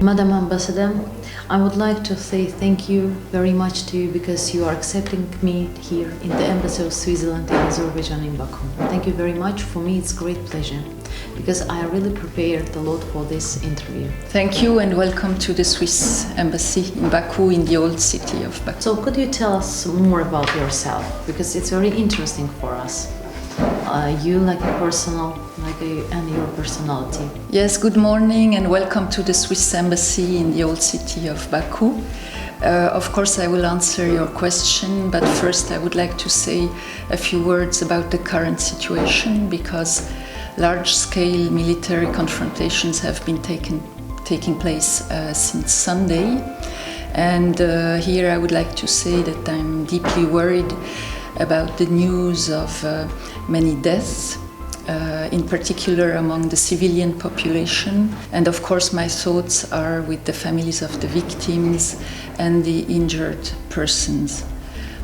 Madam Ambassador, I would like to say thank you very much to you because you are accepting me here in the Embassy of Switzerland in Azerbaijan in Baku. Thank you very much. For me it's great pleasure because I really prepared a lot for this interview. Thank you and welcome to the Swiss Embassy in Baku, in the old city of Baku. So could you tell us more about yourself because it's very interesting for us. You like a personal, and your personality. Yes, good morning and welcome to the Swiss Embassy in the old city of Baku. Of course I will answer your question, but first I would like to say a few words about the current situation because large-scale military confrontations have been taking place since Sunday. And here I would like to say that I'm deeply worried about the news of many deaths, in particular among the civilian population. And of course my thoughts are with the families of the victims and the injured persons.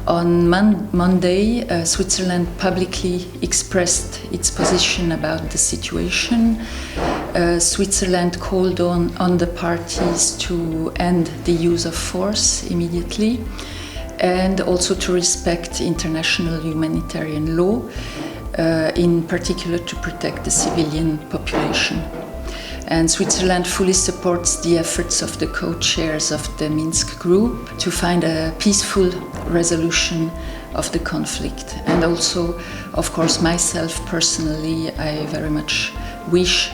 On Monday, Switzerland publicly expressed its position about the situation. Switzerland called on the parties to end the use of force immediately and also to respect international humanitarian law, in particular to protect the civilian population. And Switzerland fully supports the efforts of the co-chairs of the Minsk group to find a peaceful resolution of the conflict. And also, of course, myself personally, I very much wish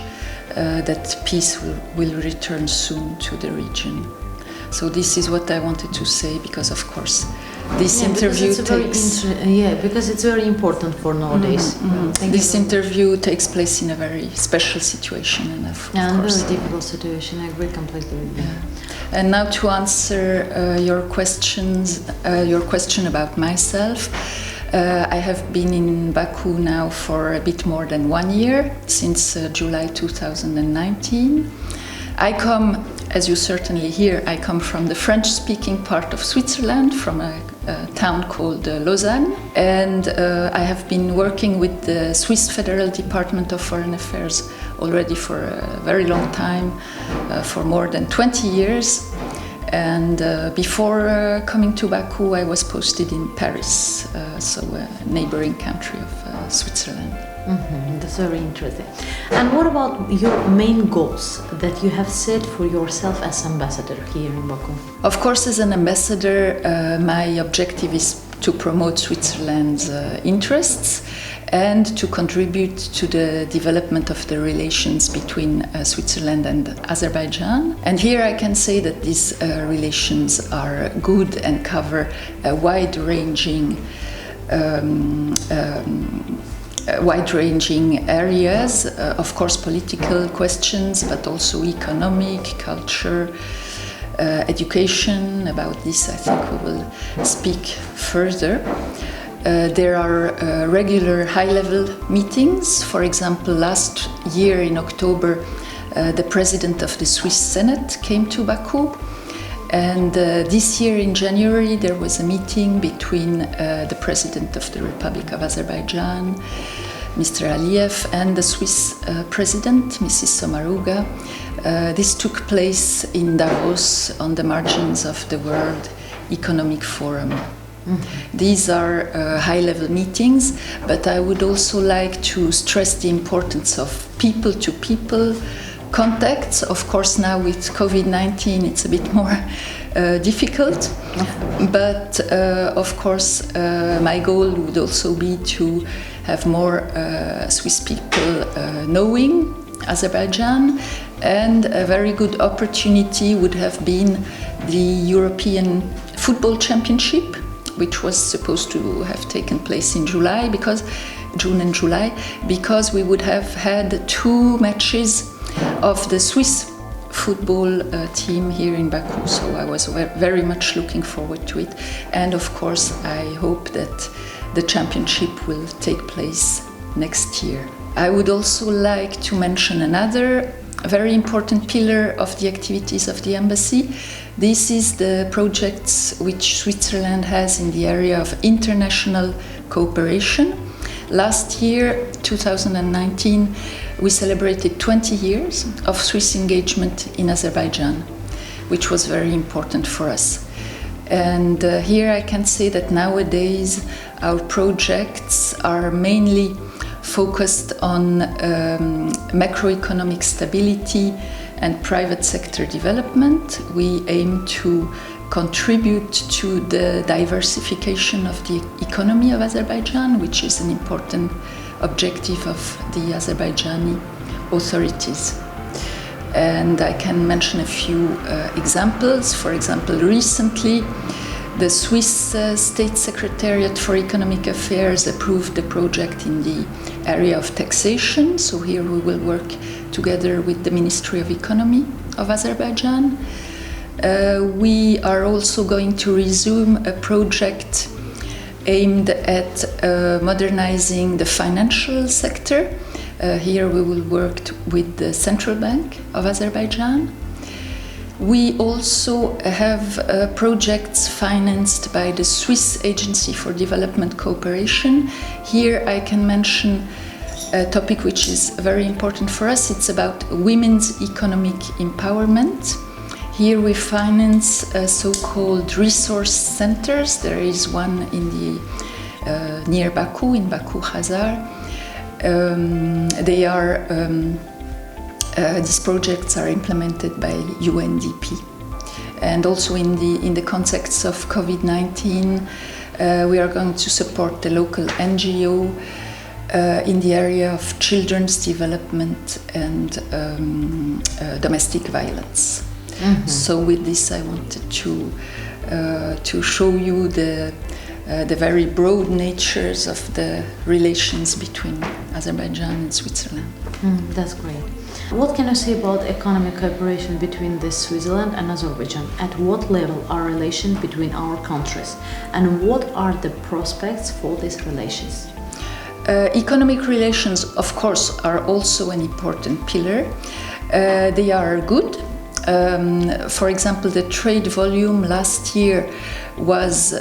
that peace will return soon to the region. So this is what I wanted to say because, of course, this interview takes... because it's very important for nowadays. This interview takes place in a very special situation and of course... very difficult situation, I agree completely with you. And now to answer your question about myself. I have been in Baku now for a bit more than 1 year, since July 2019. I come, as you certainly hear, I come from the French-speaking part of Switzerland, from a town called Lausanne, and I have been working with the Swiss Federal Department of Foreign Affairs already for a very long time, for more than 20 years. And before coming to Baku, I was posted in Paris, so a neighboring country of Switzerland. That's very interesting. And what about your main goals that you have set for yourself as ambassador here in Baku? Of course, as an ambassador, my objective is to promote Switzerland's interests and to contribute to the development of the relations between Switzerland and Azerbaijan. And here I can say that these relations are good and cover a wide-ranging areas, of course political questions, but also economic, culture, education. About this I think we will speak further. There are regular high-level meetings. For example, last year in October, the president of the Swiss Senate came to Baku. And this year in January there was a meeting between the President of the Republic of Azerbaijan, Mr. Aliyev, and the Swiss President, Mrs. Sommaruga. This took place in Davos on the margins of the World Economic Forum. These are high-level meetings, but I would also like to stress the importance of people-to-people contacts. Of course, now with COVID-19 it's a bit more difficult, but of course my goal would also be to have more Swiss people knowing Azerbaijan, and a very good opportunity would have been the European Football Championship, which was supposed to have taken place in June and July, because we would have had 2 matches of the Swiss football team here in Baku. So I was very much looking forward to it. And of course, I hope that the championship will take place next year. I would also like to mention another very important pillar of the activities of the embassy. This is the projects which Switzerland has in the area of international cooperation. Last year, 2019, we celebrated 20 years of Swiss engagement in Azerbaijan. which was very important for us. And here I can say that nowadays our projects are mainly focused on macroeconomic stability and private sector development. We aim to contribute to the diversification of the economy of Azerbaijan, which is an important objective of the Azerbaijani authorities. And I can mention a few examples. For example, recently the Swiss State Secretariat for Economic Affairs approved the project in the area of taxation. So here we will work together with the Ministry of Economy of Azerbaijan. We are also going to resume a project aimed at modernizing the financial sector. Here we will work with the Central Bank of Azerbaijan. We also have projects financed by the Swiss Agency for Development Cooperation. Here I can mention a topic which is very important for us. It's about women's economic empowerment. Here we finance so-called resource centers. There is one in the near Baku, in Baku Khazar. These projects are implemented by UNDP, and also in the context of COVID-19, we are going to support the local NGO in the area of children's development and domestic violence. Mm-hmm. So with this, I wanted to show you the very broad natures of the relations between Azerbaijan and Switzerland. That's great. What can you say about economic cooperation between Switzerland and Azerbaijan? At what level are relations between our countries? And what are the prospects for these relations? Economic relations, of course, are also an important pillar. They are good. For example, the trade volume last year was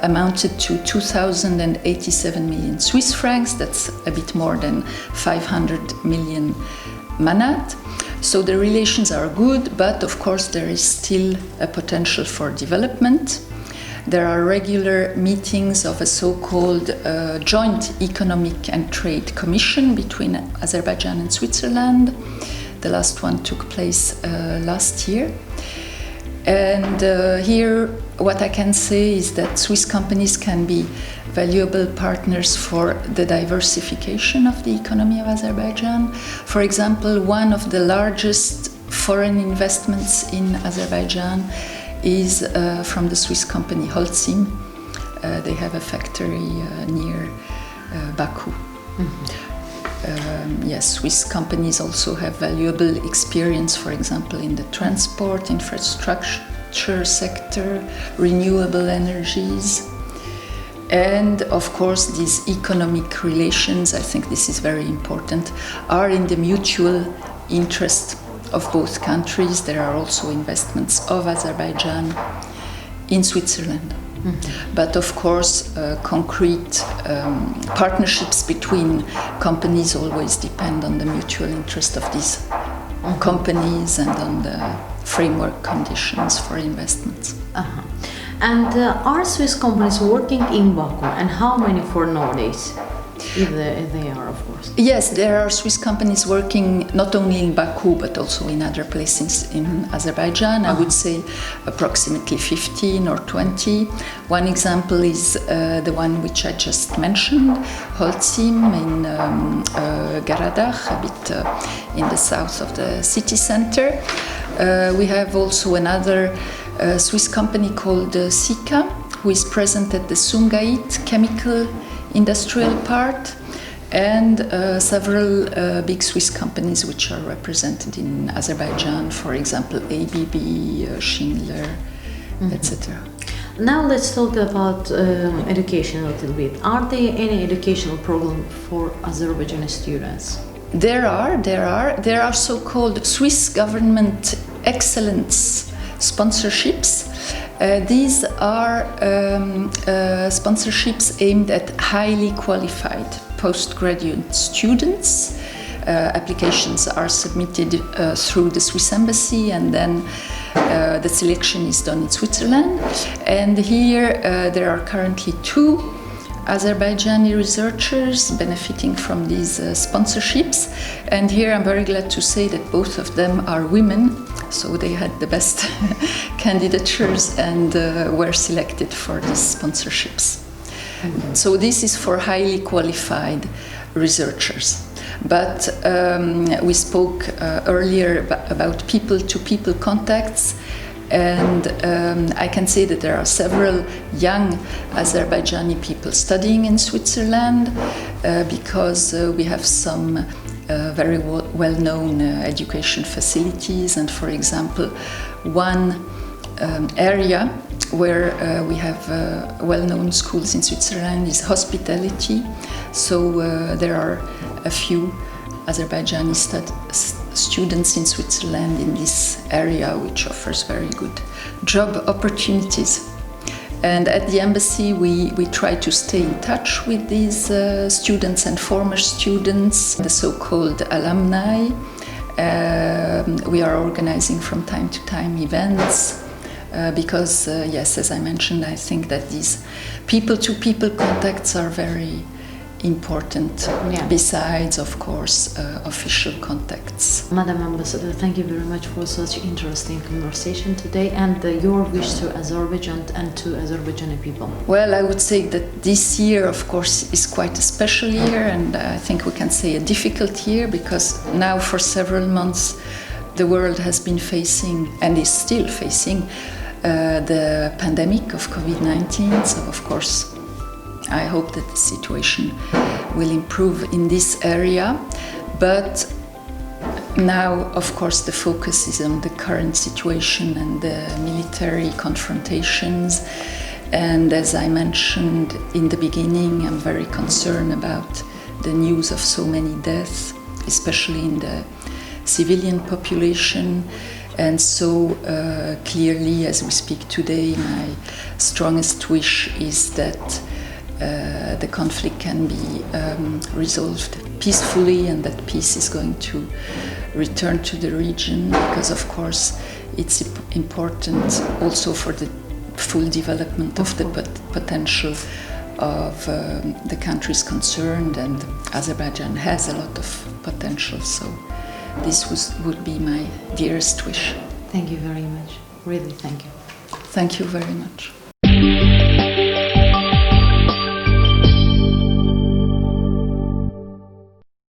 amounted to 2,087 million Swiss francs. That's a bit more than 500 million manat. So the relations are good, but of course there is still a potential for development. There are regular meetings of a so-called Joint Economic and Trade Commission between Azerbaijan and Switzerland. The last one took place last year. And here what I can say is that Swiss companies can be valuable partners for the diversification of the economy of Azerbaijan. For example, one of the largest foreign investments in Azerbaijan is from the Swiss company Holcim. They have a factory near Baku. Mm-hmm. Yes, Swiss companies also have valuable experience, for example, in the transport, infrastructure sector, renewable energies. And of course, these economic relations, I think this is very important, are in the mutual interest of both countries. There are also investments of Azerbaijan in Switzerland. Mm-hmm. But of course, concrete partnerships between companies always depend on the mutual interest of these companies and on the framework conditions for investments. Uh-huh. And are Swiss companies working in Baku, and how many for nowadays? If they are, of course. Yes, there are Swiss companies working not only in Baku but also in other places in Azerbaijan. I would say approximately 15 or 20. One example is the one which I just mentioned, Holcim in Garadagh, a bit in the south of the city center. We have also another Swiss company called Sika, who is present at the Sumgait chemical industrial part, and several big Swiss companies which are represented in Azerbaijan, for example ABB, Schindler, etc. Now let's talk about education a little bit. Are there any educational programs for Azerbaijani students? There are so-called Swiss government excellence sponsorships. These are sponsorships aimed at highly qualified postgraduate students. applications are submitted through the Swiss Embassy, and then the selection is done in Switzerland. And here there are currently 2 Azerbaijani researchers benefiting from these sponsorships. And here I'm very glad to say that both of them are women, so they had the best candidatures and were selected for these sponsorships. So this is for highly qualified researchers. But we spoke earlier about people-to-people contacts, and I can say that there are several young Azerbaijani people studying in Switzerland because we have some very well-known education facilities. And for example, one area where we have well-known schools in Switzerland is hospitality. So there are a few Azerbaijani students in Switzerland in this area, which offers very good job opportunities. And at the embassy we try to stay in touch with these students and former students, the so-called alumni. We are organizing from time to time events because, yes, as I mentioned, I think that these people-to-people contacts are very important, besides, of course, official contacts. Madam Ambassador, thank you very much for such interesting conversation today, and your wish to Azerbaijan and to Azerbaijani people. Well, I would say that this year, of course, is quite a special year, and I think we can say a difficult year, because now for several months the world has been facing, and is still facing, the pandemic of COVID-19. So, of course, I hope that the situation will improve in this area. But now, of course, the focus is on the current situation and the military confrontations. And as I mentioned in the beginning, I'm very concerned about the news of so many deaths, especially in the civilian population. And so clearly, as we speak today, my strongest wish is that the conflict can be resolved peacefully, and that peace is going to return to the region, because of course it's important also for the full development of the potential of the countries concerned, and Azerbaijan has a lot of potential, so this would be my dearest wish. Thank you very much. Really, thank you. Thank you very much.